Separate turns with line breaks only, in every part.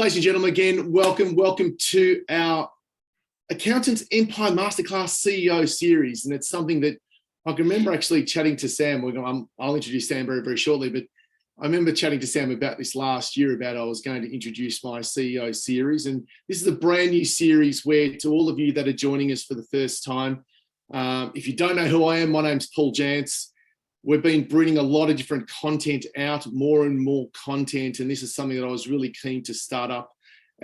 Ladies and gentlemen, again, welcome to our Accountants EMPIRE MasterClass CEO Series. And it's something that I can remember actually chatting to Sam. I'll introduce Sam very, very shortly, but I remember chatting to Sam about this last year about I was going to introduce my CEO Series. And this is a brand new series where, to all of you that are joining us for the first time, if you don't know who I am, my name's Paul Jansz. We've been bringing a lot of different content out, more and more content. And this is something that I was really keen to start up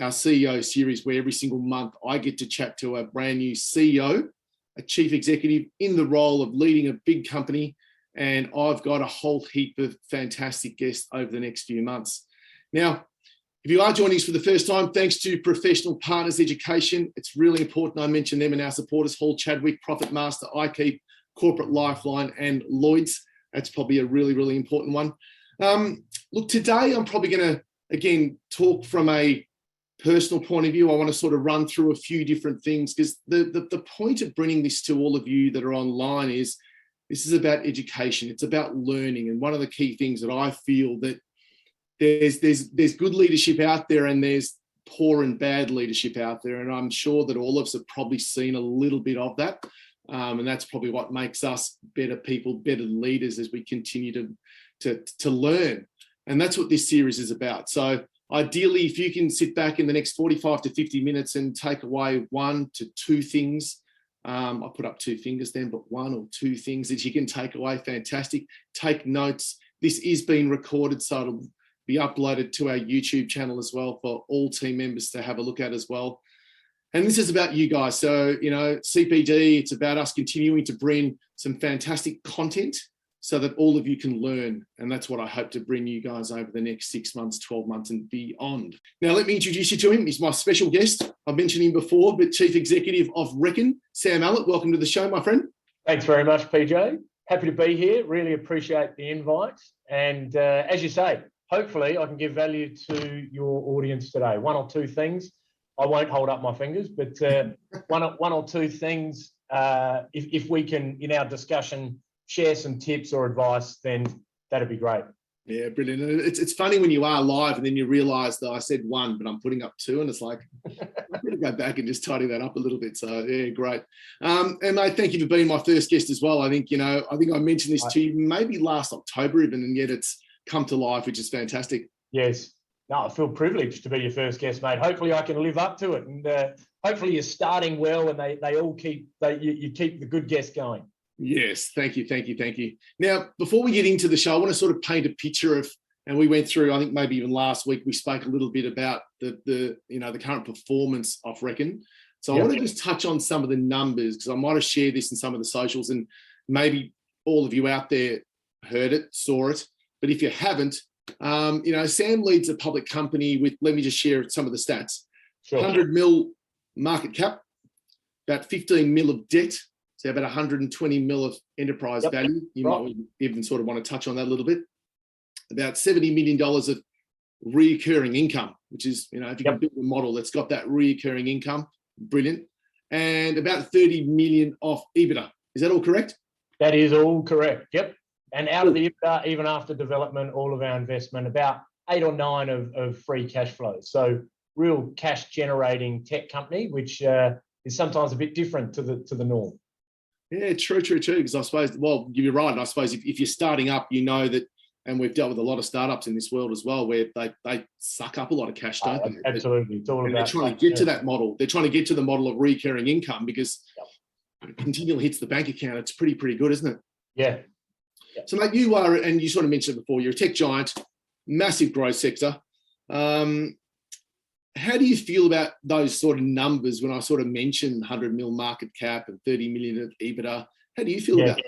our CEO series, where every single month I get to chat to a brand new CEO, a chief executive in the role of leading a big company. And I've got a whole heap of fantastic guests over the next few months. Now, if you are joining us for the first time, thanks to Professional Partners Education. It's really important I mention them and our supporters, Hall Chadwick, Profit Master, iKeep, Corporate Lifeline, and Lloyd's. That's probably a really, really important one. Look, today I'm probably going to, again, talk from a personal point of view. I want to sort of run through a few different things, because the point of bringing this to all of you that are online is this is about education. It's about learning. And one of the key things that I feel that there's good leadership out there and there's poor and bad leadership out there. And I'm sure that all of us have probably seen a little bit of that. And that's probably what makes us better people, better leaders as we continue to learn. And that's what this series is about. So ideally, if you can sit back in the next 45 to 50 minutes and take away 1 to 2 things, I put up 2 fingers then, but 1 or 2 things that you can take away, fantastic. Take notes. This is being recorded, so it'll be uploaded to our YouTube channel as well for all team members to have a look at as well. And this is about you guys. So, you know, CPD, it's about us continuing to bring some fantastic content so that all of you can learn. And that's what I hope to bring you guys over the next 6 months, 12 months and beyond. Now, let me introduce you to him. He's my special guest. I've mentioned him before, but Chief Executive of Reckon, Sam Allert. Welcome to the show, my friend.
Thanks very much, PJ. Happy to be here. Really appreciate the invite. And as you say, hopefully I can give value to your audience today. 1 or 2 things. I won't hold up my fingers, but one or 2 things, if we can, in our discussion, share some tips or advice, then that'd be great.
Yeah, brilliant. It's funny when you are live and then you realise that I said 1, but I'm putting up 2, and it's like, I'm going to go back and just tidy that up a little bit. So yeah, great. And mate, thank you for being my first guest as well. I think I mentioned this to you maybe last October even, and yet it's come to life, which is fantastic.
Yes. No, I feel privileged to be your first guest, mate. Hopefully I can live up to it, and hopefully you're starting well, and you keep the good guests going.
Yes, thank you. Now, before we get into the show, I want to sort of paint a picture of, and we went through, I think maybe even last week, we spoke a little bit about the current performance of Reckon. So I want to just touch on some of the numbers, because I might have shared this in some of the socials, and maybe all of you out there heard it, saw it, but if you haven't, Sam leads a public company with, let me just share some of the stats. Sure. 100 mil market cap, about 15 mil of debt, so about 120 mil of enterprise value. You might even sort of want to touch on that a little bit. About $70 million of recurring income, which is, if you can build a model that's got that recurring income, brilliant. And about 30 million of EBITDA. Is that all correct?
That is all correct. Yep. And out of the EBITDA, even after development, all of our investment, about 8 or 9 of free cash flow. So real cash generating tech company, which is sometimes a bit different to the norm.
Yeah, true. Because I suppose, well, you're right. And I suppose if you're starting up, you know that, and we've dealt with a lot of startups in this world as well, where they suck up a lot of cash, don't they?
Absolutely. It's all about,
they're trying to get to that model. They're trying to get to the model of recurring income, because it continually hits the bank account. It's pretty good, isn't it?
Yeah.
So, mate, you are, and you sort of mentioned it before, you're a tech giant, massive growth sector. How do you feel about those sort of numbers when I sort of mentioned 100 mil market cap and 30 million of EBITDA? How do you feel about that?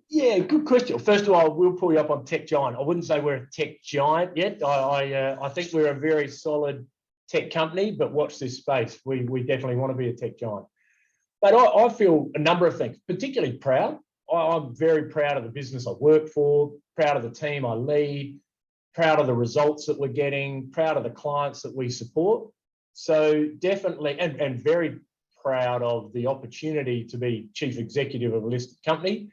Yeah, good question. First of all, we'll pull you up on tech giant. I wouldn't say we're a tech giant yet. I think we're a very solid tech company, but watch this space. We definitely want to be a tech giant. But I feel a number of things, particularly proud. I'm very proud of the business I work for, proud of the team I lead, proud of the results that we're getting, proud of the clients that we support. So definitely, and very proud of the opportunity to be chief executive of a listed company.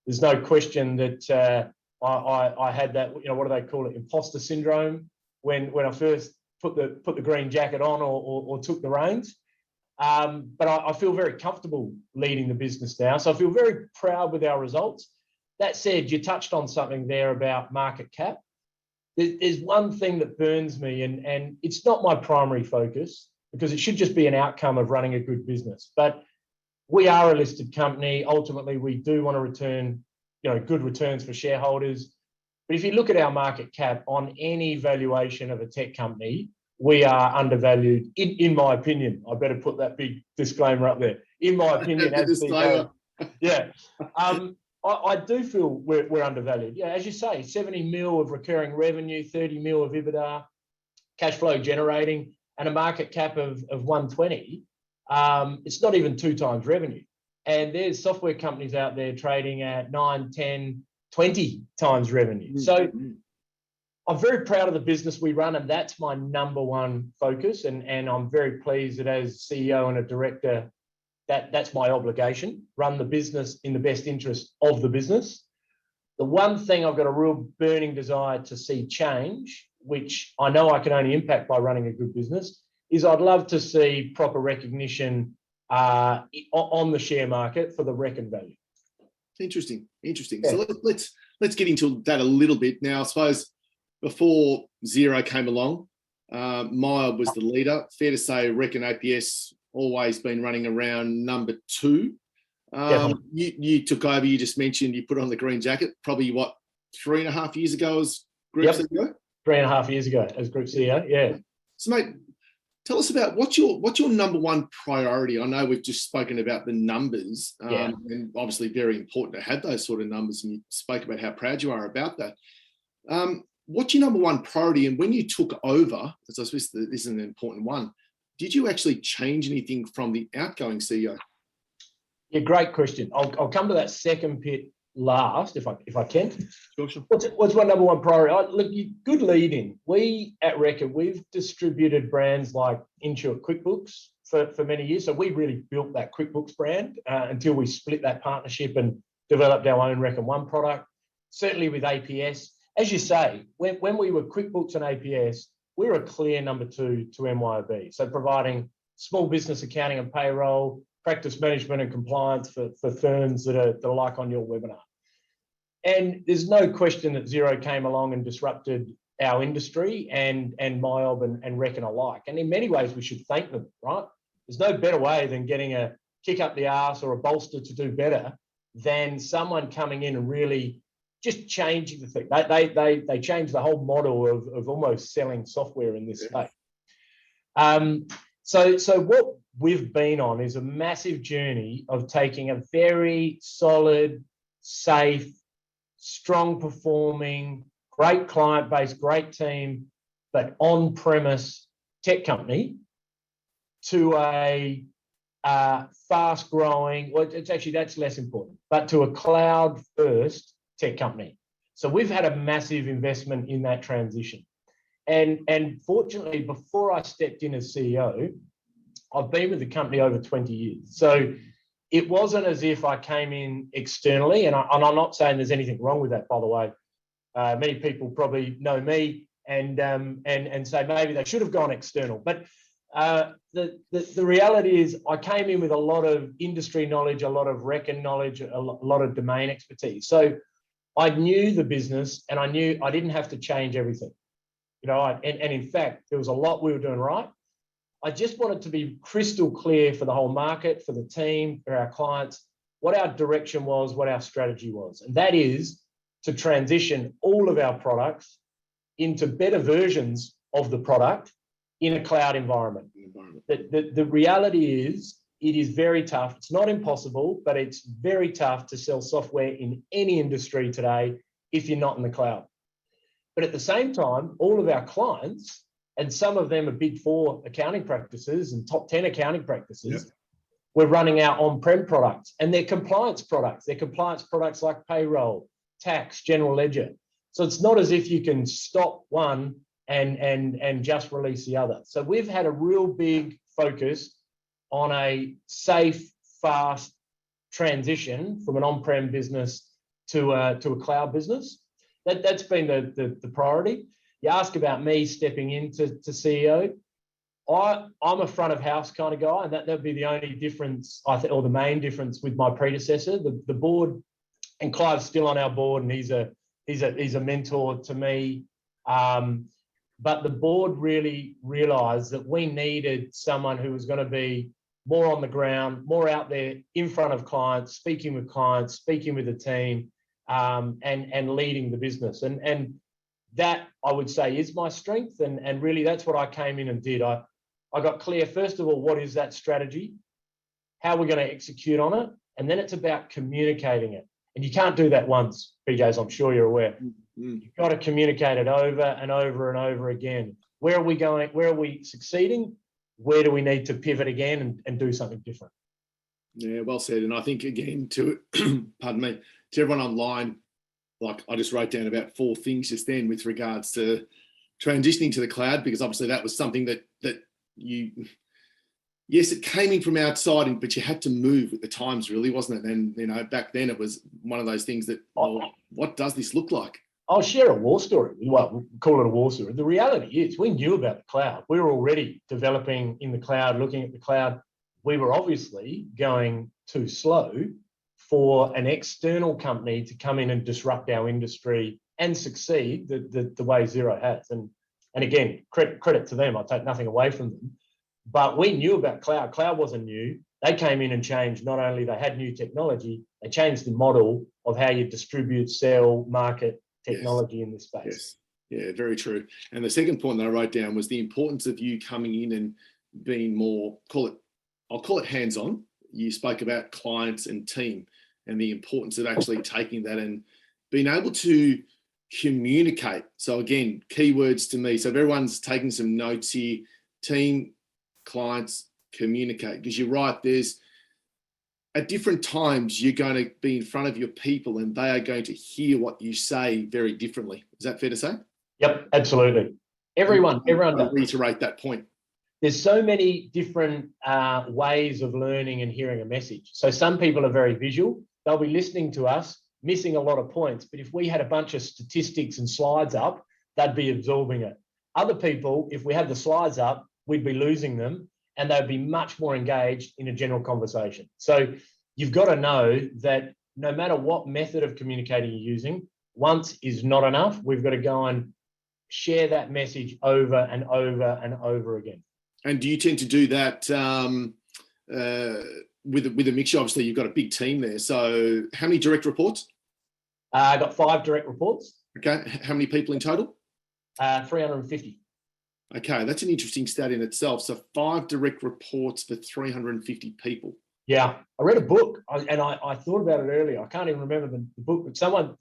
There's no question that I had that, what do they call it, imposter syndrome when I first put the green jacket on or took the reins. But I feel very comfortable leading the business now. So I feel very proud with our results. That said, you touched on something there about market cap. There's one thing that burns me, and it's not my primary focus because it should just be an outcome of running a good business. But we are a listed company. Ultimately, we do want to return, good returns for shareholders. But if you look at our market cap on any valuation of a tech company, we are undervalued, in my opinion. I better put that big disclaimer up there. In my opinion, as CEO. Yeah. I do feel we're undervalued. Yeah, as you say, 70 mil of recurring revenue, 30 mil of EBITDA, cash flow generating, and a market cap of 120. It's not even 2 times revenue. And there's software companies out there trading at 9, 10, 20 times revenue. So I'm very proud of the business we run, and that's my number one focus. And I'm very pleased that as CEO and a director, that's my obligation, run the business in the best interest of the business. The one thing I've got a real burning desire to see change, which I know I can only impact by running a good business, is I'd love to see proper recognition on the share market for the reckon value.
Interesting. Yeah.
So
let's get into that a little bit. Now, I suppose before Xero came along, MyOb was the leader. Fair to say, reckon APS always been running around number 2. You took over, you just mentioned you put on the green jacket, probably 3.5 years ago as Group CEO?
3.5 years ago as Group CEO, yeah.
So mate, tell us about what's your number one priority? I know we've just spoken about the numbers, and obviously very important to have those sort of numbers, and you spoke about how proud you are about that. What's your number one priority? And when you took over, because I suppose this is an important one, did you actually change anything from the outgoing CEO?
Yeah, great question. I'll come to that second bit last, if I can.
Sure.
What's my number one priority? Look, good lead-in. We at Reckon, we've distributed brands like Intuit QuickBooks for many years. So we really built that QuickBooks brand until we split that partnership and developed our own Reckon One product. Certainly with APS. As you say, when we were QuickBooks and APS, we were a clear number 2 to MYOB. So providing small business accounting and payroll, practice management and compliance for firms that are like on your webinar. And there's no question that Xero came along and disrupted our industry and MyOb and Reckon alike. And in many ways, we should thank them, right? There's no better way than getting a kick up the arse or a bolster to do better than someone coming in and really just changing the thing. They changed the whole model of almost selling software in this space. So what we've been on is a massive journey of taking a very solid, safe, strong performing, great client base, great team, but on-premise tech company to a fast growing, well, it's actually, that's less important, but to a cloud first tech company. So we've had a massive investment in that transition. And fortunately, before I stepped in as CEO, I've been with the company over 20 years. So it wasn't as if I came in externally, and I'm not saying there's anything wrong with that, by the way. Many people probably know me and say maybe they should have gone external. But the reality is I came in with a lot of industry knowledge, a lot of Reckon knowledge, a lot of domain expertise. So I knew the business and I knew I didn't have to change everything. And in fact, there was a lot we were doing right. I just wanted to be crystal clear for the whole market, for the team, for our clients, what our direction was, what our strategy was. And that is to transition all of our products into better versions of the product in a cloud environment. The reality is it is very tough. It's not impossible, but it's very tough to sell software in any industry today if you're not in the cloud. But at the same time, all of our clients, and some of them are big 4 accounting practices and top 10 accounting practices, we're running our on-prem products and they're compliance products. They're compliance products like payroll, tax, general ledger. So it's not as if you can stop one and just release the other. So we've had a real big focus on a safe, fast transition from an on-prem business to a cloud business. That's been the priority. You ask about me stepping into CEO. I'm a front of house kind of guy, and that would be the only difference, I think, or the main difference with my predecessor. The board, and Clive's still on our board, and he's a mentor to me. But the board really realised that we needed someone who was going to be more on the ground, more out there in front of clients, speaking with the team, and leading the business. And that, I would say, is my strength. And really, that's what I came in and did. I got clear, first of all, what is that strategy? How we're going to execute on it? And then it's about communicating it. And you can't do that once, PJ, as I'm sure you're aware. You've got to communicate it over and over and over again. Where are we going? Where are we succeeding? Where do we need to pivot again and do something different?
Yeah, well said. And I think, again, to pardon me, to everyone online, like I just wrote down about 4 things just then with regards to transitioning to the cloud, because obviously that was something that you, yes, it came in from outside, but you had to move with the times, really, wasn't it? And, back then it was one of those things that, what does this look like?
I'll share a war story. Well, we'll call it a war story. The reality is we knew about the cloud. We were already developing in the cloud, looking at the cloud. We were obviously going too slow for an external company to come in and disrupt our industry and succeed the way Xero has. And again, credit to them. I take nothing away from them. But we knew about cloud. Cloud wasn't new. They came in and changed. Not only they had new technology, they changed the model of how you distribute, sell, market technology in this space.
Yes. Yeah, very true. And the second point that I wrote down was the importance of you coming in and being more, I'll call it hands-on. You spoke about clients and team and the importance of actually taking that and being able to communicate. So again, keywords to me. So if everyone's taking some notes here, team, clients, communicate. Because you're right, there's at different times you're going to be in front of your people and they are going to hear what you say very differently. Is that fair to say?
Yep, absolutely. Everyone
I'll reiterate that point.
There's so many different ways of learning and hearing a message. So some people are very visual. They'll be listening to us, missing a lot of points. But if we had a bunch of statistics and slides up, they'd be absorbing it. Other people, if we had the slides up, we'd be losing them and they'd be much more engaged in a general conversation. So you've got to know that no matter what method of communicating you're using, once is not enough. We've got to go and share that message over and over and over again.
And do you tend to do that with a mixture? Obviously, you've got a big team there. So how many direct reports?
I got 5 direct reports.
Okay. How many people in total?
350.
Okay, that's an interesting stat in itself. So 5 direct reports for 350 people.
Yeah, I read a book and I thought about it earlier. I can't even remember the book, but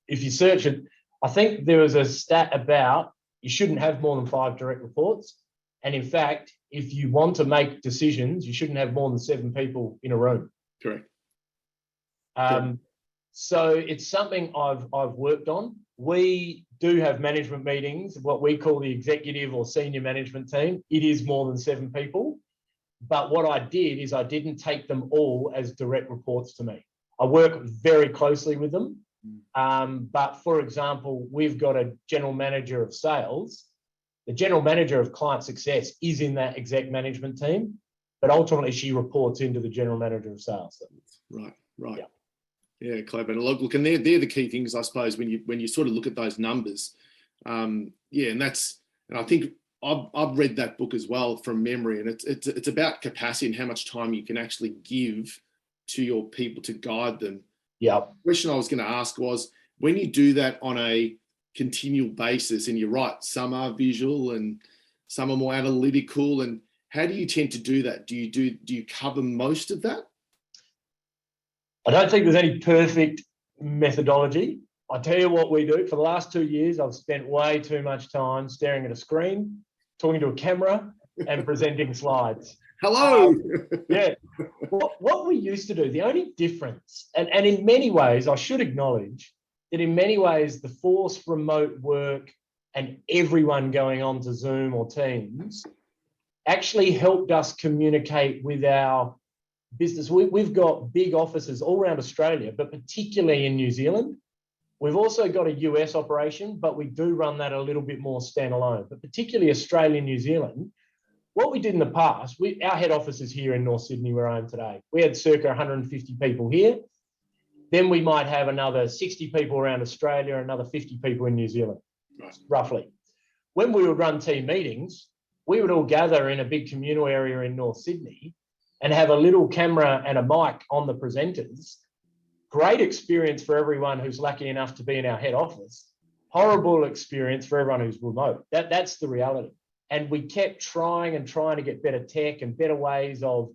if you search it, I think there was a stat about you shouldn't have more than 5 direct reports. And in fact, if you want to make decisions, you shouldn't have more than 7 people in a room.
Correct.
So it's something I've worked on. We do have management meetings, what we call the executive or senior management team. It is more than 7 people. But what I did is I didn't take them all as direct reports to me. I work very closely with them. But for example, we've got a general manager of sales. The general manager of client success is in that exec management team, but ultimately she reports into the general manager of sales.
Right. Yeah, clever. And look, and they're the key things, I suppose, when you sort of look at those numbers. And I think I've read that book as well from memory, and it's about capacity and how much time you can actually give to your people to guide them.
Yeah.
The question I was going to ask was, when you do that on a continual basis, and you're right, some are visual and some are more analytical, and how do you tend to do that? Do you cover most of that?
I don't think there's any perfect methodology. I tell you what we do. For the last 2 years, I've spent way too much time staring at a screen, talking to a camera, and presenting slides.
Hello.
Yeah. What we used to do, the only difference, and in many ways, I should acknowledge that in many ways, the forced remote work and everyone going on to Zoom or Teams actually helped us communicate with our business. We've got big offices all around Australia, but particularly in New Zealand. We've also got a US operation, but we do run that a little bit more standalone. But particularly Australia and New Zealand, what we did in the past, our head office is here in North Sydney, where I am today. We had circa 150 people here. Then we might have another 60 people around Australia, another 50 people in New Zealand, roughly. When we would run team meetings, we would all gather in a big communal area in North Sydney and have a little camera and a mic on the presenters. Great experience for everyone who's lucky enough to be in our head office. Horrible experience for everyone who's remote. That's the reality. And we kept trying to get better tech and better ways of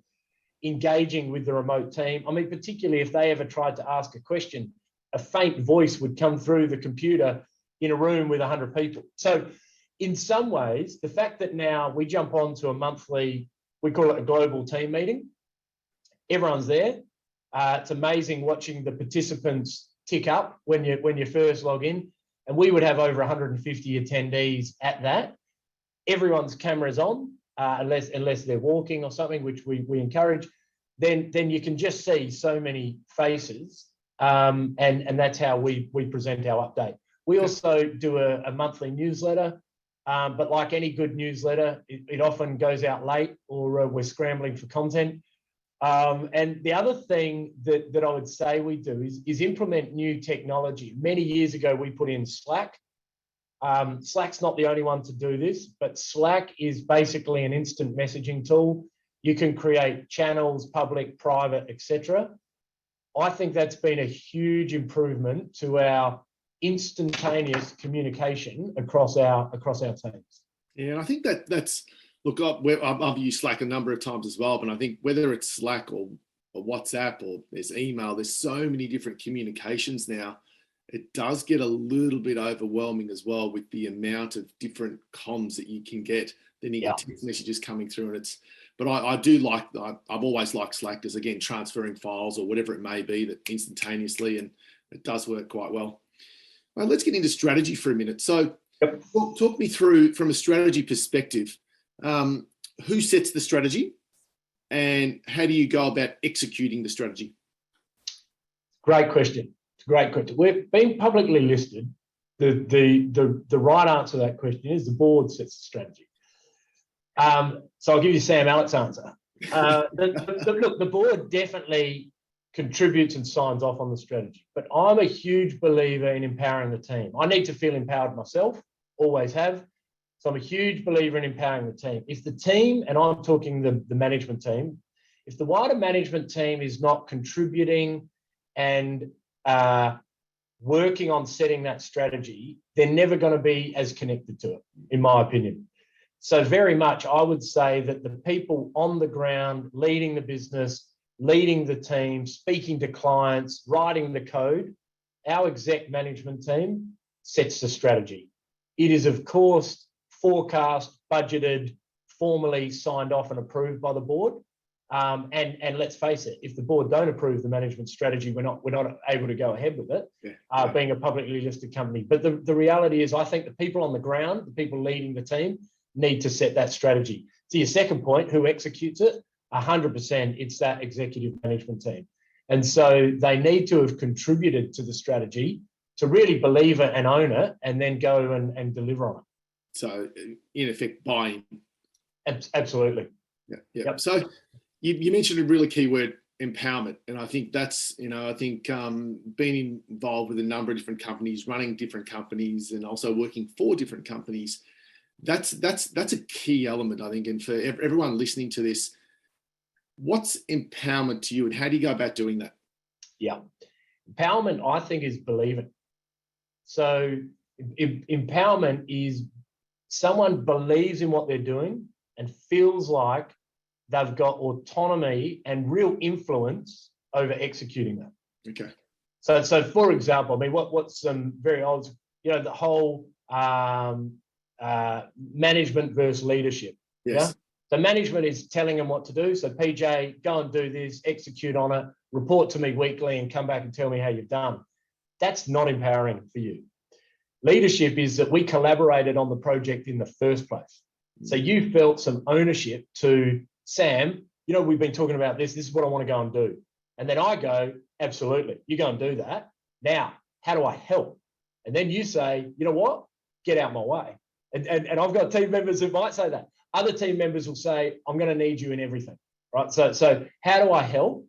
engaging with the remote team. I mean, particularly if they ever tried to ask a question, a faint voice would come through the computer in a room with 100 people. So in some ways, the fact that now we jump on to a monthly, we call it a global team meeting, everyone's there. It's amazing watching the participants tick up when you first log in. And we would have over 150 attendees at that. Everyone's camera's on, unless they're walking or something, which we encourage. Then you can just see so many faces, and that's how we present our update. We also do a monthly newsletter, but like any good newsletter, it often goes out late, or we're scrambling for content. And the other thing that I would say we do is implement new technology. Many years ago, we put in Slack. Slack's not the only one to do this, but Slack is basically an instant messaging tool. You can create channels, public, private, etc. I think that's been a huge improvement to our instantaneous communication across our teams.
Yeah, and I think that's look. I've used Slack a number of times as well, but I think whether it's Slack or WhatsApp or there's email, there's so many different communications now. It does get a little bit overwhelming as well with the amount of different comms that you can get. Then you get text messages coming through, and but I do like, I've always liked Slack as, again, transferring files or whatever it may be that instantaneously, and it does work quite well. Well, let's get into strategy for a minute. So talk me through, from a strategy perspective, who sets the strategy and how do you go about executing the strategy?
Great question. Great question. We've been publicly listed. The right answer to that question is the board sets the strategy. So I'll give you Sam Allert's answer. Look, the board definitely contributes and signs off on the strategy, but I'm a huge believer in empowering the team. I need to feel empowered myself, always have. So I'm a huge believer in empowering the team. If the team, and I'm talking the management team, if the wider management team is not contributing and working on setting that strategy, they're never going to be as connected to it, in my opinion. So very much, I would say that the people on the ground leading the business, leading the team, speaking to clients, writing the code, our exec management team sets the strategy. It is, of course, forecast, budgeted, formally signed off and approved by the board. And let's face it, if the board don't approve the management strategy, we're not able to go ahead with it, being a publicly listed company. But the reality is, I think the people on the ground, the people leading the team, need to set that strategy. To your second point, who executes it? 100%, it's that executive management team. And so they need to have contributed to the strategy to really believe it and own it, and then go and deliver on it. So,
in effect, buying.
Absolutely.
Yeah. Yep. So you mentioned a really key word, empowerment. And I think that's, being involved with a number of different companies, running different companies, and also working for different companies, that's a key element, I think. And for everyone listening to this, what's empowerment to you, and how do you go about doing that?
Yeah. Empowerment, I think, is believing. So empowerment is someone believes in what they're doing and feels like they've got autonomy and real influence over executing that.
Okay.
So for example, I mean, what's some very old, the whole management versus leadership.
Yes.
Yeah? So management is telling them what to do. So PJ, go and do this, execute on it, report to me weekly, and come back and tell me how you've done. That's not empowering for you. Leadership is that we collaborated on the project in the first place. So you felt some ownership to, Sam, we've been talking about this. This is what I want to go and do. And then I go, absolutely, you go and do that. Now, how do I help? And then you say, you know what, get out my way. And I've got team members who might say that. Other team members will say, I'm going to need you in everything, right? So how do I help?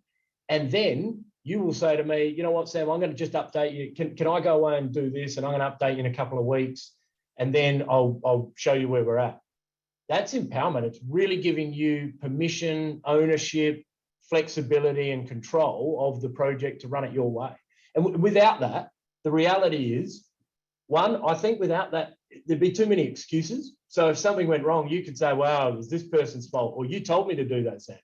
And then you will say to me, you know what, Sam, I'm going to just update you. Can I go away and do this? And I'm going to update you in a couple of weeks. And then I'll show you where we're at. That's empowerment. It's really giving you permission, ownership, flexibility, and control of the project to run it your way. And without that, the reality is, one, I think without that, there'd be too many excuses. So if something went wrong, you could say, well, it was this person's fault, or you told me to do that, Sam.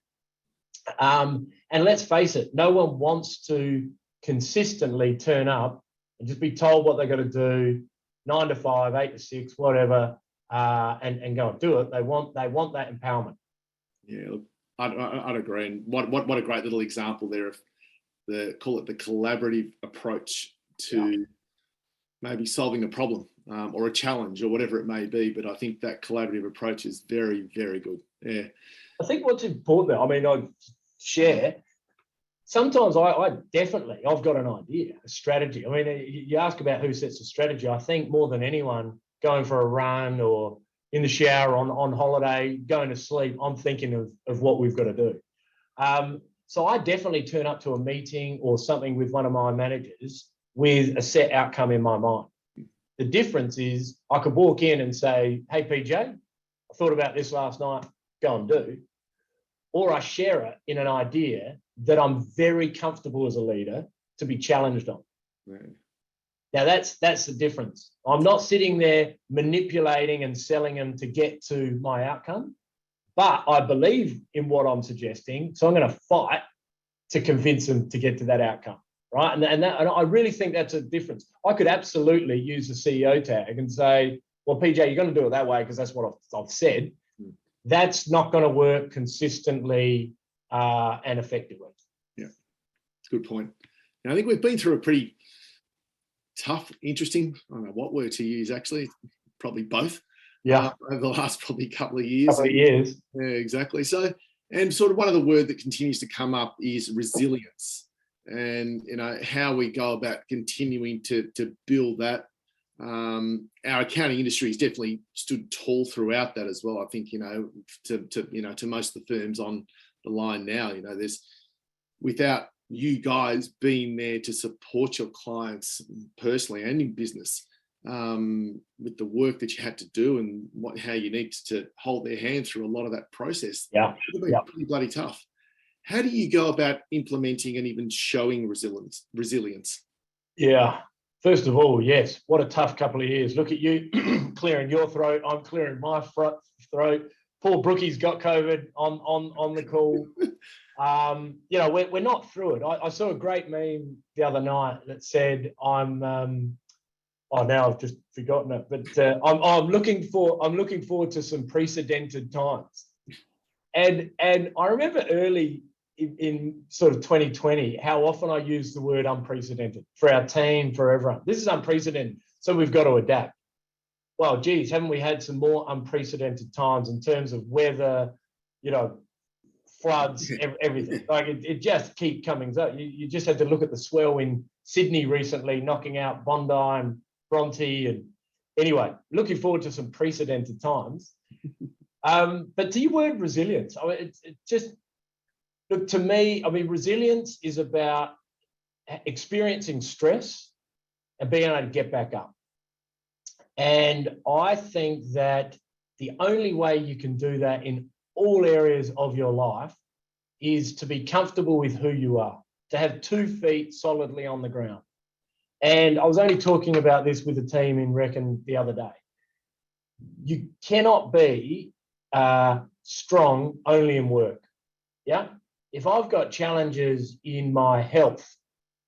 And let's face it, no one wants to consistently turn up and just be told what they're going to do, 9 to 5, 8 to 6, whatever, and go and do it. They want that empowerment.
Yeah, look, I'd agree. And what a great little example there of call it the collaborative approach to maybe solving a problem or a challenge or whatever it may be. But I think that collaborative approach is very, very good. Yeah.
I think what's important, I mean, I share, sometimes I've got an idea, a strategy. I mean, you ask about who sets the strategy. I think more than anyone, going for a run or in the shower, on holiday, going to sleep, I'm thinking of what we've got to do. So I definitely turn up to a meeting or something with one of my managers with a set outcome in my mind. The difference is I could walk in and say, hey, PJ, I thought about this last night, go and do. Or I share it in an idea that I'm very comfortable as a leader to be challenged on.
Right.
Now, that's the difference. I'm not sitting there manipulating and selling them to get to my outcome, but I believe in what I'm suggesting, so I'm going to fight to convince them to get to that outcome, right? And I really think that's a difference. I could absolutely use the CEO tag and say, well, PJ, you're going to do it that way because that's what I've said. That's not going to work consistently and effectively.
Yeah, it's a good point. Now, I think we've been through a pretty tough, interesting, I don't know what word to use actually, probably both.
Yeah.
Over the last probably couple of years. Yeah, exactly. So, and sort of one of the words that continues to come up is resilience, and how we go about continuing to build that. Our accounting industry has definitely stood tall throughout that as well. I think to most of the firms on the line now, there's, without you guys being there to support your clients personally and in business, with the work that you had to do and how you need to hold their hand through a lot of that process.
Yeah,
it would have been pretty bloody tough. How do you go about implementing and even showing resilience?
Yeah. First of all, yes, what a tough couple of years. Look at you clearing your throat. I'm clearing my throat. Poor Brookie's got COVID on the call. We're not through it. I saw a great meme the other night that said, now I've just forgotten it, but I'm looking forward to some precedented times. And I remember early in sort of 2020, how often I use the word unprecedented for our team, for everyone. This is unprecedented, so we've got to adapt. Well, geez, haven't we had some more unprecedented times in terms of weather, floods, everything? Like it just keeps coming up. You just had to look at the swell in Sydney recently, knocking out Bondi and Bronte. And anyway, looking forward to some precedented times. But to your word resilience, I mean, it just, look, to me, I mean, resilience is about experiencing stress and being able to get back up. And I think that the only way you can do that in all areas of your life is to be comfortable with who you are, to have 2 feet solidly on the ground. And I was only talking about this with a team in Reckon the other day. You cannot be strong only in work. Yeah. If I've got challenges in my health,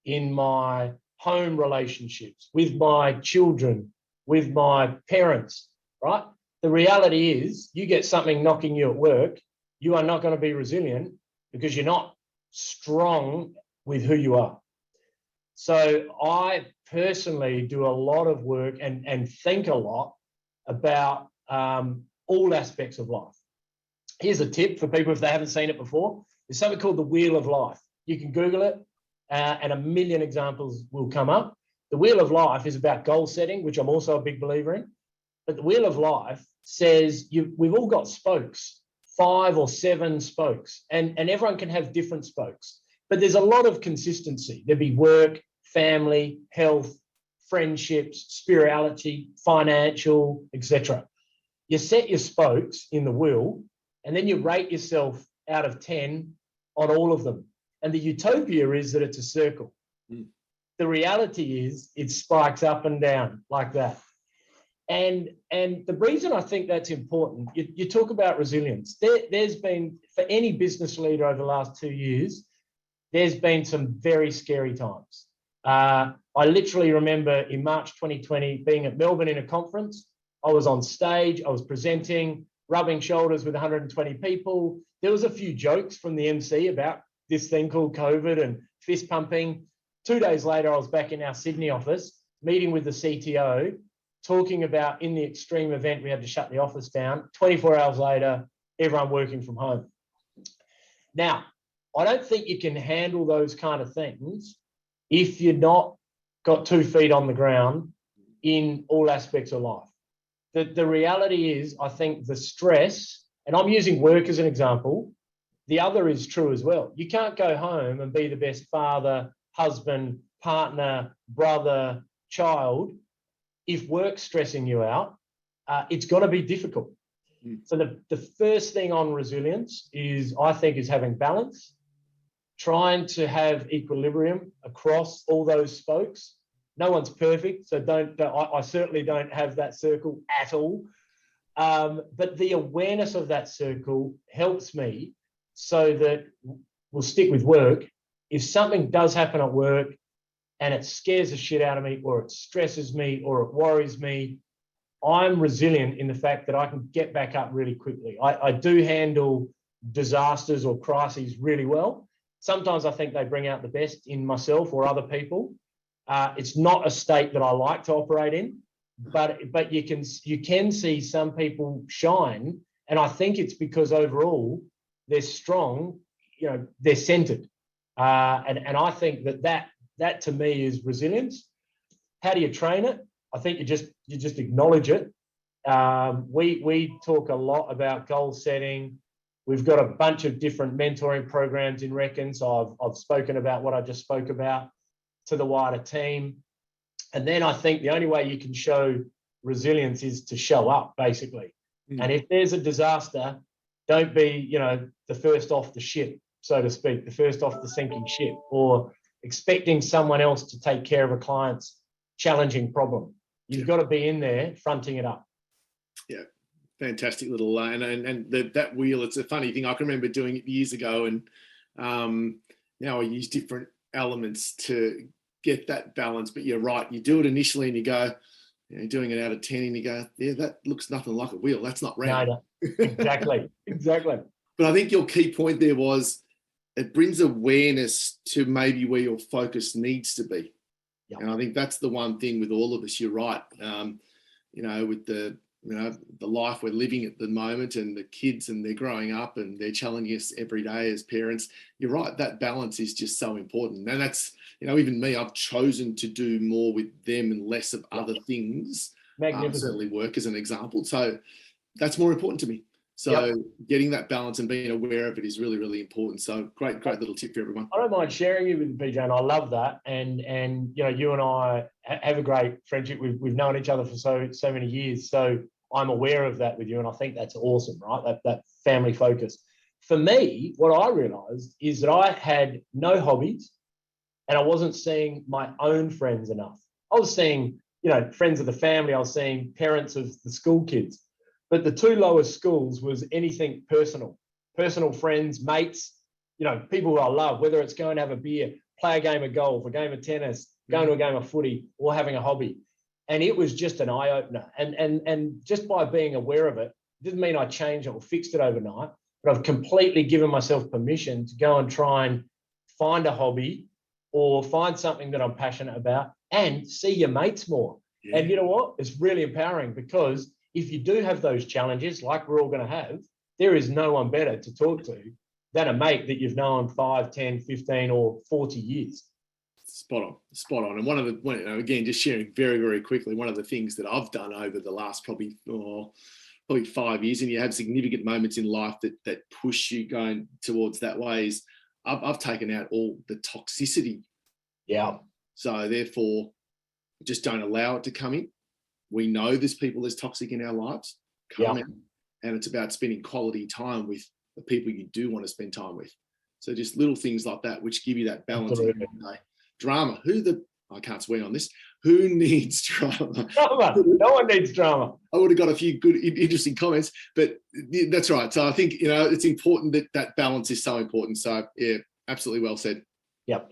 in my home relationships, with my children, with my parents, right? The reality is you get something knocking you at work, you are not going to be resilient because you're not strong with who you are. So I personally do a lot of work and think a lot about all aspects of life. Here's a tip for people if they haven't seen it before. There's something called the Wheel of Life. You can Google it and a million examples will come up. The wheel of life is about goal setting, which I'm also a big believer in. But the wheel of life says we've all got spokes, 5 or 7 spokes, and everyone can have different spokes. But there's a lot of consistency. There'd be work, family, health, friendships, spirituality, financial, etc. You set your spokes in the wheel, and then you rate yourself out of 10 on all of them. And the utopia is that it's a circle. The reality is it spikes up and down like that. And the reason I think that's important, you talk about resilience. There's been, for any business leader over the last 2 years, there's been some very scary times. I literally remember in March 2020 being at Melbourne in a conference. I was on stage, I was presenting, rubbing shoulders with 120 people. There was a few jokes from the MC about this thing called COVID and fist pumping. 2 days later, I was back in our Sydney office, meeting with the CTO, talking about in the extreme event, we had to shut the office down. 24 hours later, everyone working from home. Now, I don't think you can handle those kind of things if you're not got 2 feet on the ground in all aspects of life. The reality is, I think the stress, and I'm using work as an example, the other is true as well. You can't go home and be the best father, husband, partner, brother, child. If work's stressing you out, it's going to be difficult. So the first thing on resilience is, I think, is having balance, trying to have equilibrium across all those spokes. No one's perfect, so I certainly don't have that circle at all. But the awareness of that circle helps me so that we'll stick with work. If something does happen at work and it scares the shit out of me, or it stresses me, or it worries me, I'm resilient in the fact that I can get back up really quickly. I do handle disasters or crises really well. Sometimes I think they bring out the best in myself or other people. It's not a state that I like to operate in, but you can see some people shine, and I think it's because overall they're strong, they're centered, and I think that to me is resilience. How do you train it? I think you just acknowledge it. We talk a lot about goal setting. We've got a bunch of different mentoring programs in Reckon, so I've spoken about what I just spoke about to the wider team. And then I think the only way you can show resilience is to show up, basically. And if there's a disaster, don't be, the first off the ship, so to speak, the first off the sinking ship, or expecting someone else to take care of a client's challenging problem. You've got to be in there fronting it up.
Yeah, fantastic little line. And that wheel, it's a funny thing. I can remember doing it years ago, and now I use different elements to get that balance. But you're right, you do it initially and you go, you're doing it out of 10 and you go, yeah, that looks nothing like a wheel. That's not round.
No. Exactly.
But I think your key point there was it brings awareness to maybe where your focus needs to be. Yep. And I think that's the one thing with all of us. You're right. With the life we're living at the moment, and the kids, and they're growing up and they're challenging us every day as parents. You're right. That balance is just so important. And that's, even me, I've chosen to do more with them and less of other things. Certainly work as an example. So that's more important to me. So getting that balance and being aware of it is really, really important. So great little tip for everyone.
I don't mind sharing it with PJ, and I love that. And you and I have a great friendship. We've known each other for so many years. So I'm aware of that with you, and I think that's awesome, right? That family focus. For me, what I realized is that I had no hobbies, and I wasn't seeing my own friends enough. I was seeing, friends of the family. I was seeing parents of the school kids. But the 2 lowest schools was anything personal friends, mates, people who I love, whether it's going to have a beer, play a game of golf, a game of tennis, going to a game of footy, or having a hobby. And it was just an eye-opener. And just by being aware of it, didn't mean I changed it or fixed it overnight, but I've completely given myself permission to go and try and find a hobby or find something that I'm passionate about and see your mates more. Yeah. And you know what? It's really empowering, because if you do have those challenges, like we're all going to have, there is no one better to talk to than a mate that you've known 5, 10, 15, or 40 years.
spot on. And again, just sharing very, very quickly, one of the things that I've done over the last probably 5 years, and you have significant moments in life that push you going towards that way, is I've taken out all the toxicity.
Yeah.
So therefore, just don't allow it to come in. We know there's people that's toxic in our lives. Come out, and it's about spending quality time with the people you do want to spend time with. So just little things like that, which give you that balance. Drama. I can't swear on this. Who needs drama?
Drama. No one needs drama.
I would have got a few good, interesting comments, but that's right. So I think, it's important that balance is so important. So yeah, absolutely well said.
Yep.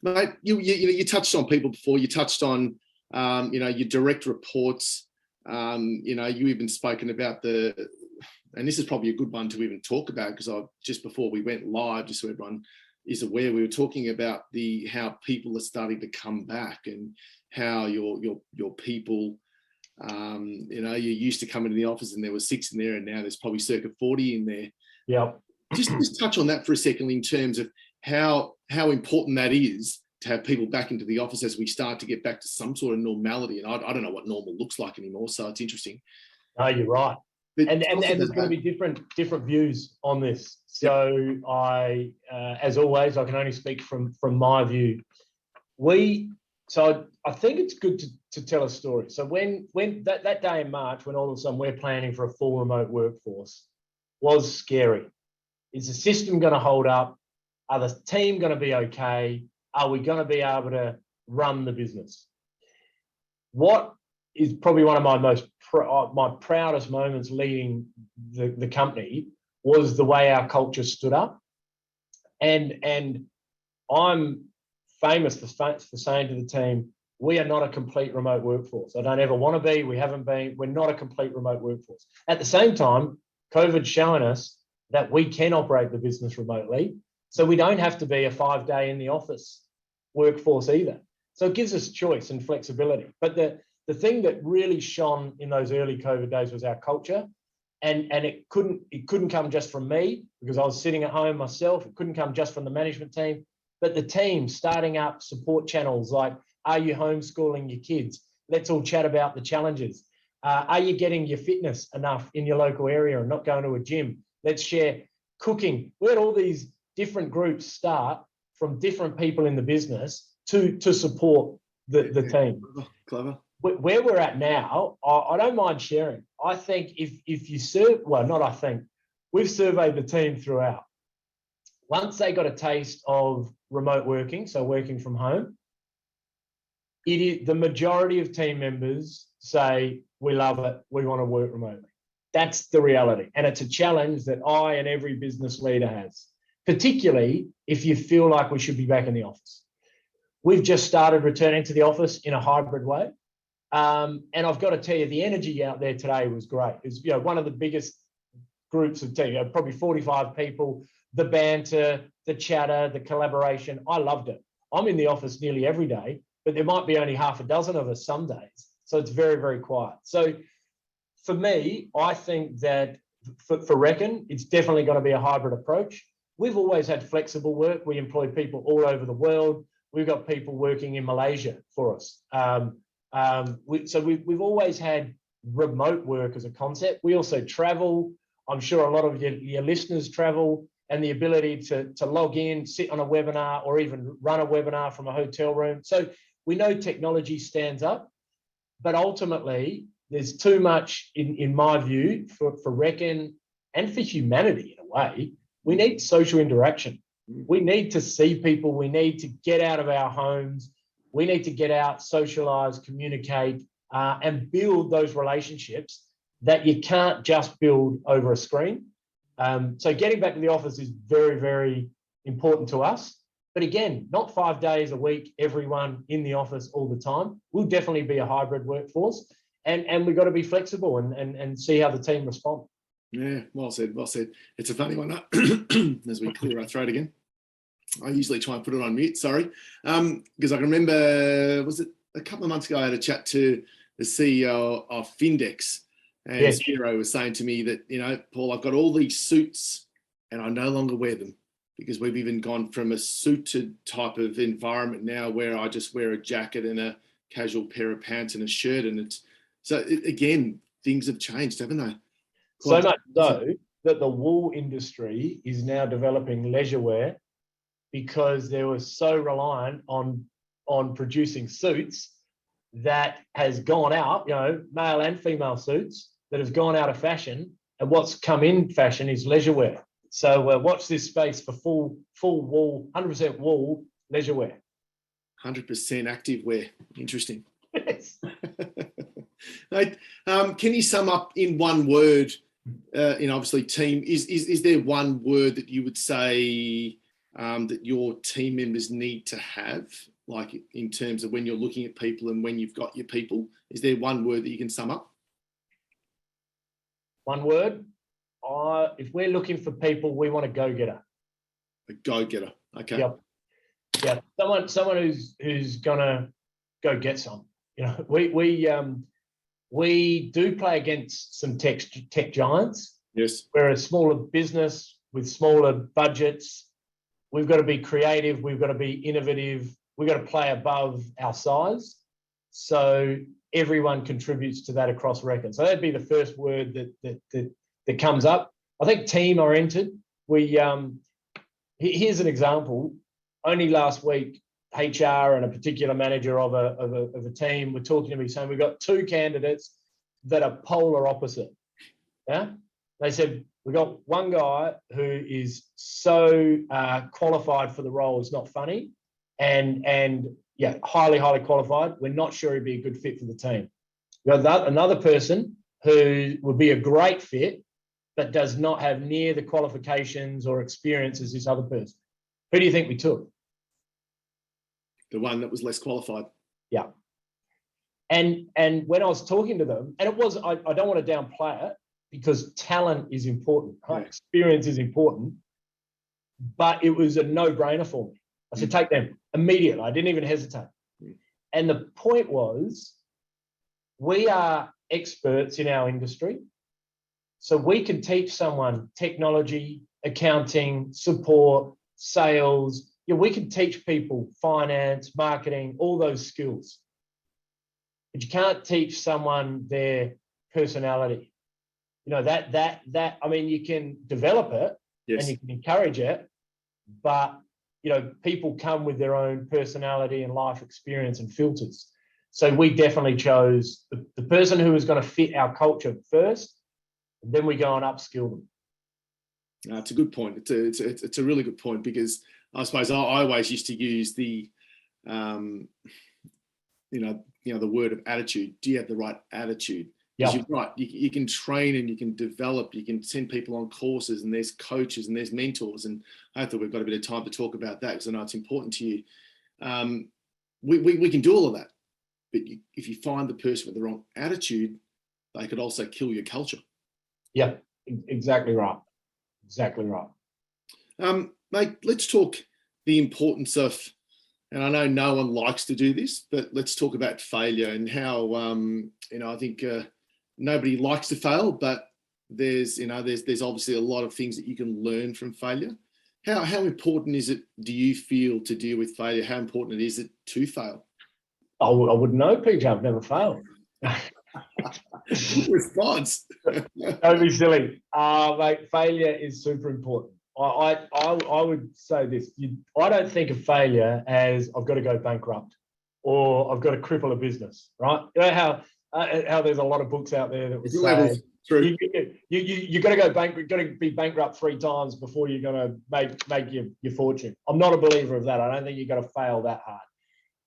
Mate, you touched on people before. You touched on, your direct reports. You even spoken about and this is probably a good one to even talk about, because just before we went live, just so everyone is aware, we were talking about how people are starting to come back, and how your people, you used to come into the office and there were 6 in there, and now there's probably circa 40 in there.
Yeah.
Just touch on that for a second in terms of how important that is to have people back into the office as we start to get back to some sort of normality. And I don't know what normal looks like anymore, so it's interesting.
No, you're right.
But
and there's going to be different views on this. So I, as always, I can only speak from my view. So I think it's good to tell a story. So when that day in March, when all of a sudden we're planning for a full remote workforce, was scary. Is the system going to hold up? Are the team going to be okay? Are we going to be able to run the business? What is probably one of my my proudest moments leading the company was the way our culture stood up. And I'm famous for saying to the team, we are not a complete remote workforce. I don't ever want to be. We haven't been. We're not a complete remote workforce. At the same time, COVID's showing us that we can operate the business remotely. So we don't have to be a 5-day in the office workforce either. So it gives us choice and flexibility. But the thing that really shone in those early COVID days was our culture. And it couldn't come just from me, because I was sitting at home myself. It couldn't come just from the management team, but the team starting up support channels like, are you homeschooling your kids? Let's all chat about the challenges. Are you getting your fitness enough in your local area and not going to a gym? Let's share cooking. We had all these different groups start from different people in the business to support the team.
Clever.
Where we're at now, I don't mind sharing. I think if you we've surveyed the team throughout. Once they got a taste of remote working, so working from home, the majority of team members say, we love it, we want to work remotely. That's the reality. And it's a challenge that I and every business leader has, particularly if you feel like we should be back in the office. We've just started returning to the office in a hybrid way. And I've got to tell you, the energy out there today was great. It's one of the biggest groups of team, probably 45 people, the banter, the chatter, the collaboration. I loved it. I'm in the office nearly every day, but there might be only half a dozen of us some days. So it's very, very quiet. So for me, I think that for Reckon, it's definitely going to be a hybrid approach. We've always had flexible work. We employ people all over the world. We've got people working in Malaysia for us. We've always had remote work as a concept. We also travel. I'm sure a lot of your listeners travel, and the ability to log in, sit on a webinar, or even run a webinar from a hotel room. So we know technology stands up, but ultimately there's too much, in my view, for Reckon and for humanity in a way. We need social interaction. We need to see people. We need to get out of our homes. We need to get out, socialize, communicate, and build those relationships that you can't just build over a screen. So getting back to the office is very, very important to us. But again, not 5 days a week, everyone in the office all the time. We'll definitely be a hybrid workforce, and we've got to be flexible and see how the team respond.
Yeah, well said, well said. It's a funny one, as we clear our throat again. I usually try and put it on mute, sorry. Because I can remember, was it a couple of months ago, I had a chat to the CEO of Findex, and Spiro was saying to me that, Paul, I've got all these suits and I no longer wear them because we've even gone from a suited type of environment now where I just wear a jacket and a casual pair of pants and a shirt. And again, things have changed, haven't they?
So much so that the wool industry is now developing leisure wear because they were so reliant on producing suits that has gone out, male and female suits that have gone out of fashion. And what's come in fashion is leisure wear. So watch this space for full wool, 100% wool leisure wear.
100% active wear. Interesting.
Yes.
Can you sum up in one word, obviously team, is there one word that you would say that your team members need to have, like in terms of when you're looking at people and when you've got your people? Is there one word that you can sum up?
One word? If we're looking for people, we want a go-getter.
A go-getter. Okay.
Yep. Yeah. Someone who's gonna go get some. We do play against some tech giants.
Yes.
We're a smaller business with smaller budgets. We've got to be creative. We've got to be innovative. We've got to play above our size. So everyone contributes to that across record. So that'd be the first word that comes up. I think team-oriented. Here's an example. Only last week, HR and a particular manager of a team were talking to me saying, we've got two candidates that are polar opposite. Yeah. They said, we've got one guy who is so qualified for the role, it's not funny. And yeah, highly qualified. We're not sure he'd be a good fit for the team. We've got another person who would be a great fit, but does not have near the qualifications or experience as this other person. Who do you think we took?
The one that was less qualified.
Yeah. And when I was talking to them, and it was, I don't want to downplay it because talent is important, right? Yeah. Experience is important, but it was a no-brainer for me. I said, take them immediately. I didn't even hesitate. And the point was, we are experts in our industry. So we can teach someone technology, accounting, support, sales. We can teach people finance, marketing, all those skills. But you can't teach someone their personality. I mean, you can develop it. Yes. And you can encourage it, but people come with their own personality and life experience and filters. So we definitely chose the person who was going to fit our culture first, and then we go and upskill them.
It's a good point. It's a really good point, because I suppose I always used to use the word of attitude. Do you have the right attitude? Because you're right. You can train and you can develop. You can send people on courses, and there's coaches and there's mentors. And I thought we've got a bit of time to talk about that because I know it's important to you. We can do all of that, but if you find the person with the wrong attitude, they could also kill your culture.
Yeah, exactly right. Exactly right.
Mate, let's talk the importance of, and I know no one likes to do this, but let's talk about failure and how, I think nobody likes to fail, but there's obviously a lot of things that you can learn from failure. How important is it, do you feel, to deal with failure? How important is it to fail?
I wouldn't know, PJ. I've never failed.
Response.
Don't be silly. Mate, failure is super important. I would say this. I don't think of failure as I've got to go bankrupt or I've got to cripple a business, right? You know how there's a lot of books out there that would say you got to go bankrupt, got to be bankrupt 3 times before you're going to make your fortune. I'm not a believer of that. I don't think you've got to fail that hard.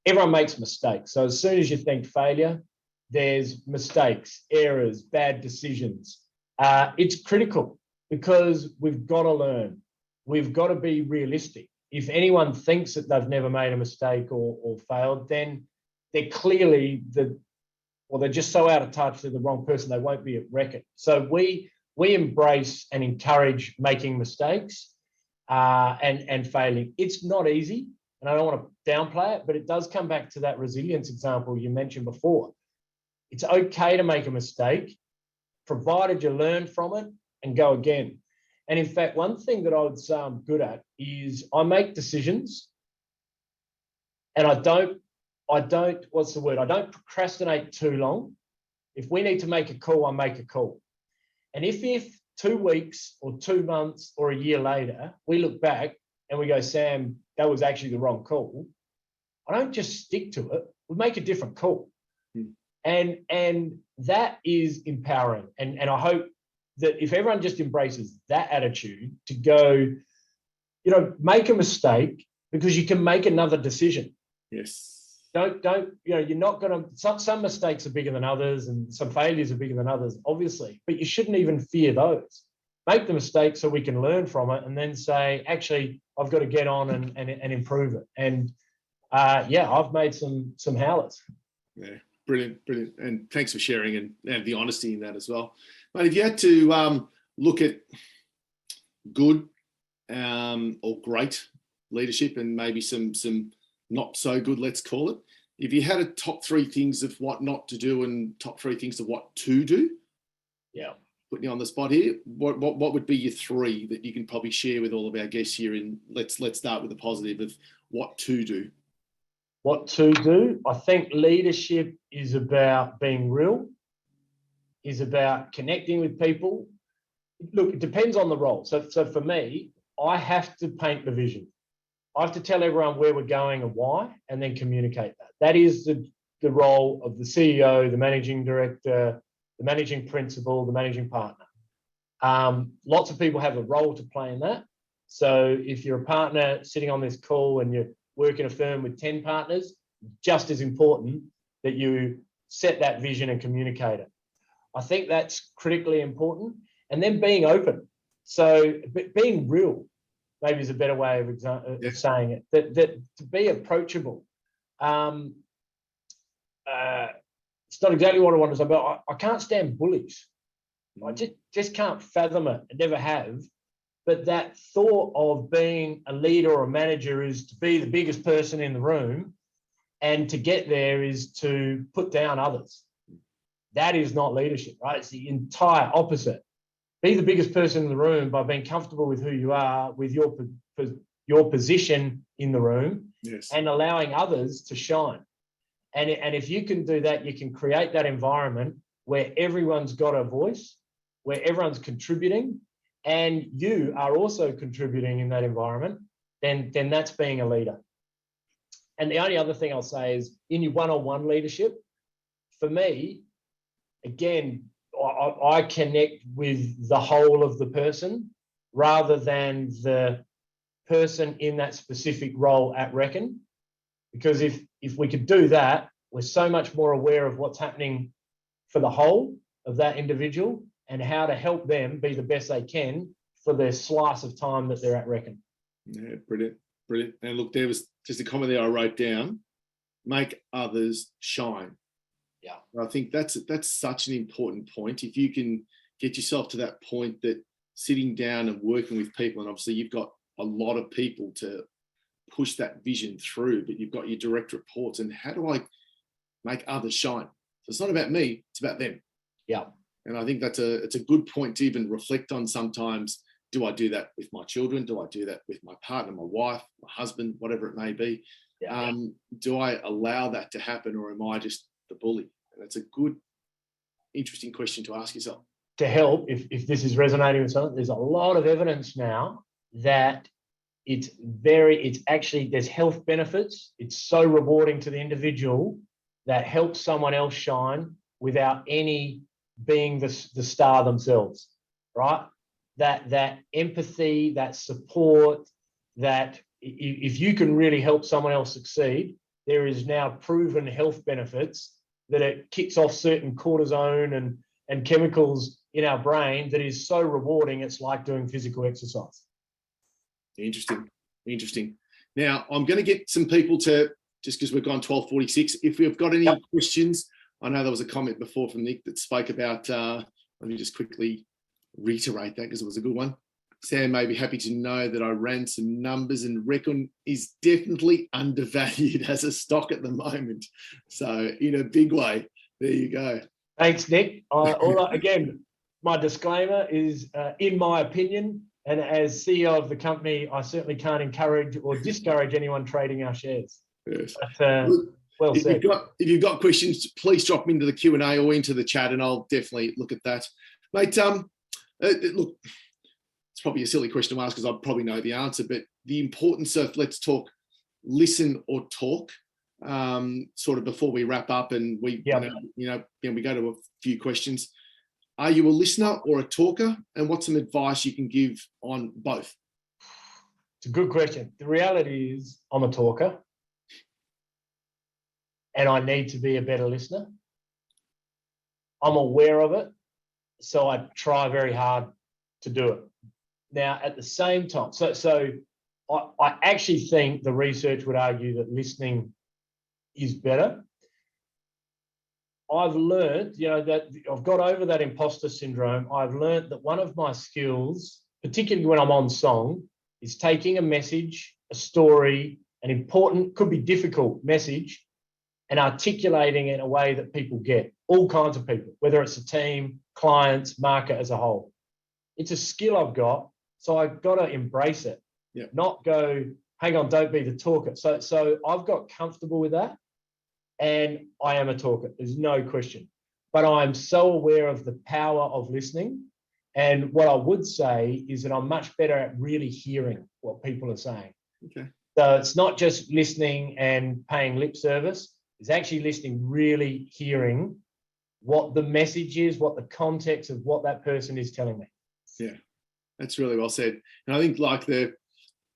Everyone makes mistakes. So as soon as you think failure, there's mistakes, errors, bad decisions. It's critical because we've got to learn. We've got to be realistic. If anyone thinks that they've never made a mistake or failed, then they're clearly they're just so out of touch, they're the wrong person. They won't be at record. So we embrace and encourage making mistakes and failing. It's not easy, and I don't want to downplay it, but it does come back to that resilience example you mentioned before. It's okay to make a mistake, provided you learn from it and go again. And in fact, one thing that I would say I'm good at is I make decisions, and I don't, what's the word? I don't procrastinate too long. If we need to make a call, I make a call. And if 2 weeks or 2 months or a year later, we look back and we go, Sam, that was actually the wrong call, I don't just stick to it. We make a different call. And that is empowering. And I hope that if everyone just embraces that attitude to go, make a mistake, because you can make another decision.
Yes.
Don't, you're not going to, some mistakes are bigger than others and some failures are bigger than others, obviously, but you shouldn't even fear those. Make the mistake so we can learn from it and then say, actually, I've got to get on and improve it. And I've made some howlers.
Yeah, brilliant. And thanks for sharing and the honesty in that as well. But if you had to look at good or great leadership and maybe some not so good, let's call it, if you had a top 3 things of what not to do and top 3 things of what to do, putting you on the spot here, what would be your 3 that you can probably share with all of our guests here? And let's start with the positive of what to do.
What to do? I think leadership is about being real, is about connecting with people. Look, it depends on the role. So for me, I have to paint the vision. I have to tell everyone where we're going and why, and then communicate that. That is the role of the CEO, the managing director, the managing principal, the managing partner. Lots of people have a role to play in that. So if you're a partner sitting on this call and you work in a firm with 10 partners, just as important that you set that vision and communicate it. I think that's critically important. And then being open. So being real, maybe is a better way of saying it, that to be approachable. It's not exactly what I want to say, but I can't stand bullies. I just can't fathom it. I never have. But that thought of being a leader or a manager is to be the biggest person in the room, and to get there is to put down others. That is not leadership, right? It's the entire opposite. Be the biggest person in the room by being comfortable with who you are, with your position in the room, and allowing others to shine. And if you can do that, you can create that environment where everyone's got a voice, where everyone's contributing, and you are also contributing in that environment, then that's being a leader. And the only other thing I'll say is in your one-on-one leadership, for me, again, I connect with the whole of the person rather than the person in that specific role at Reckon. Because if we could do that, we're so much more aware of what's happening for the whole of that individual and how to help them be the best they can for their slice of time that they're at Reckon.
Yeah, brilliant. And look, there was just a comment there I wrote down: make others shine.
Yeah,
I think that's such an important point. If you can get yourself to that point that sitting down and working with people, and obviously you've got a lot of people to push that vision through, but you've got your direct reports, and how do I make others shine? So it's not about me, it's about them.
Yeah.
And I think it's a good point to even reflect on sometimes. Do I do that with my children? Do I do that with my partner, my wife, my husband, whatever it may be? Do I allow that to happen, or am I just the bully? And that's a good, interesting question to ask yourself.
To help, if this is resonating with someone, there's a lot of evidence now that there's health benefits. It's so rewarding to the individual that helps someone else shine without any being the star themselves, right? That empathy, that support, that if you can really help someone else succeed, there is now proven health benefits that it kicks off certain cortisone and chemicals in our brain that is so rewarding, it's like doing physical exercise.
Interesting. Now, I'm going to get some people to, just because we've gone 12:46, if we've got any questions. I know there was a comment before from Nick that spoke about, let me just quickly reiterate that because it was a good one. Sam may be happy to know that I ran some numbers and Reckon is definitely undervalued as a stock at the moment. So in a big way, there you go.
Thanks, Nick. Again, my disclaimer is, in my opinion, And as CEO of the company, I certainly can't encourage or discourage anyone trading our shares.
Yes.
But, well
if
said.
You've got questions, please drop them into the Q&A or into the chat, and I'll definitely look at that. Mate, look, it's probably a silly question to ask because I probably know the answer, but the importance of, let's talk listen or talk, sort of before we wrap up and we, we go to a few questions. Are you a listener or a talker? And what's some advice you can give on both?
It's a good question. The reality is I'm a talker and I need to be a better listener. I'm aware of it, so I try very hard to do it. Now, at the same time, I actually think the research would argue that listening is better. I've learned, that I've got over that imposter syndrome. I've learned that one of my skills, particularly when I'm on song, is taking a message, a story, an important, could be difficult message, and articulating it in a way that people get, all kinds of people, whether it's a team, clients, market as a whole. It's a skill I've got, so I've got to embrace it, not go, hang on, don't be the talker. So I've got comfortable with that, and I am a talker, there's no question. But I'm so aware of the power of listening, and what I would say is that I'm much better at really hearing what people are saying.
Okay.
So it's not just listening and paying lip service, it's actually listening, really hearing what the message is, what the context of what that person is telling me.
Yeah, that's really well said. And I think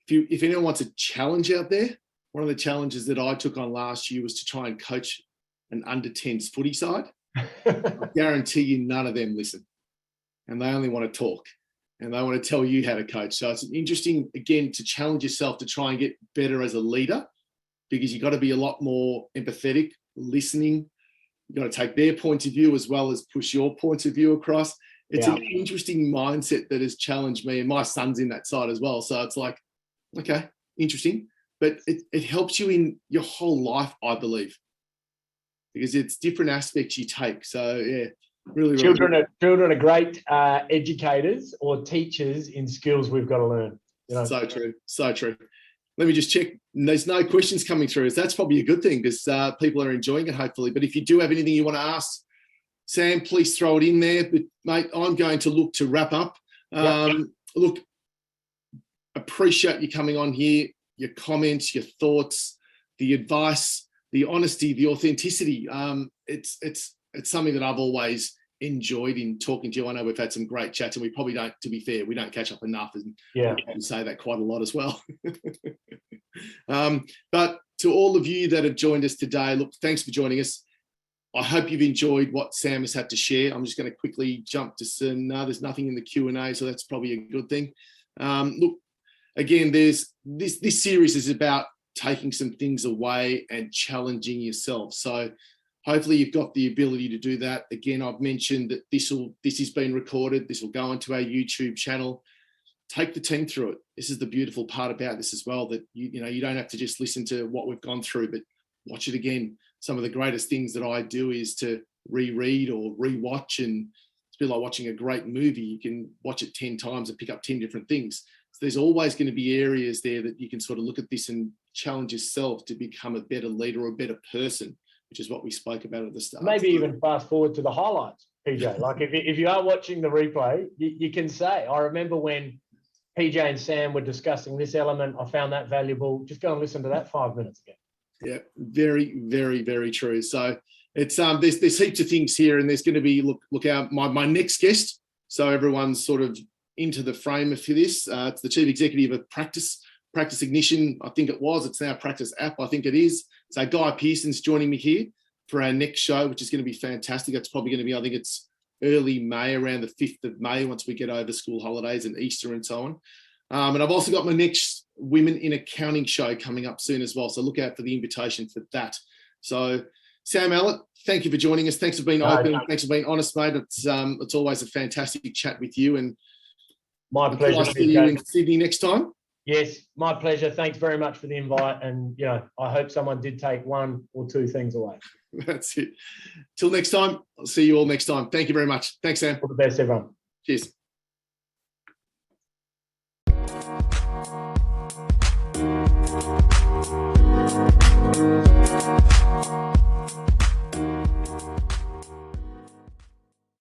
if anyone wants a challenge out there, one of the challenges that I took on last year was to try and coach an under-10s footy side. I guarantee you none of them listen. And they only want to talk. And they want to tell you how to coach. So it's interesting, again, to challenge yourself to try and get better as a leader, because you've got to be a lot more empathetic, listening. You've got to take their point of view as well as push your point of view across. It's an interesting mindset that has challenged me, and my son's in that side as well. So it's like, okay, interesting. But it helps you in your whole life, I believe, because it's different aspects you take. So yeah, really.
Children are great educators or teachers in skills we've got to learn.
So true, so true. Let me just check. There's no questions coming through. So that's probably a good thing, because people are enjoying it, hopefully. But if you do have anything you want to ask Sam, please throw it in there. But mate, I'm going to look to wrap up. Look, appreciate you coming on here, your comments, your thoughts, the advice, the honesty, the authenticity. It's something that I've always enjoyed in talking to you. I know we've had some great chats, and we probably don't, to be fair, we don't catch up enough, and we say that quite a lot as well. But to all of you that have joined us today, look, thanks for joining us. I hope you've enjoyed what Sam has had to share. I'm just going to quickly jump to some, there's nothing in the Q&A, so that's probably a good thing. Look, again, there's this series is about taking some things away and challenging yourself. So hopefully you've got the ability to do that. Again, I've mentioned that this has been recorded. This will go into our YouTube channel. Take the team through it. This is the beautiful part about this as well, that you don't have to just listen to what we've gone through, but watch it again. Some of the greatest things that I do is to reread or rewatch, and it's a bit like watching a great movie. You can watch it 10 times and pick up 10 different things. So there's always going to be areas there that you can sort of look at this and challenge yourself to become a better leader or a better person, which is what we spoke about at the start.
Maybe even fast forward to the highlights, PJ. Like if you are watching the replay, you can say, I remember when PJ and Sam were discussing this element, I found that valuable. Just go and listen to that 5 minutes again.
Yeah, very, very, very true. So it's there's heaps of things here, and there's going to be look out my next guest. So everyone's sort of into the frame for this. It's the chief executive of Practice Ignition. I think it was. It's now Practice App. I think it is. So Guy Pearson's joining me here for our next show, which is going to be fantastic. It's probably going to be, I think it's early May, around the 5th of May, once we get over school holidays and Easter and so on. And I've also got my next Women in Accounting show coming up soon as well. So look out for the invitation for that. So Sam Allert, thank you for joining us. Thanks for being open. Thanks for being honest, mate. It's always a fantastic chat with you. And
my pleasure.
I'll see you in Sydney next time.
Yes, my pleasure. Thanks very much for the invite. And, I hope someone did take one or two things away.
That's it. Till next time, I'll see you all next time. Thank you very much. Thanks, Sam.
All the best, everyone.
Cheers.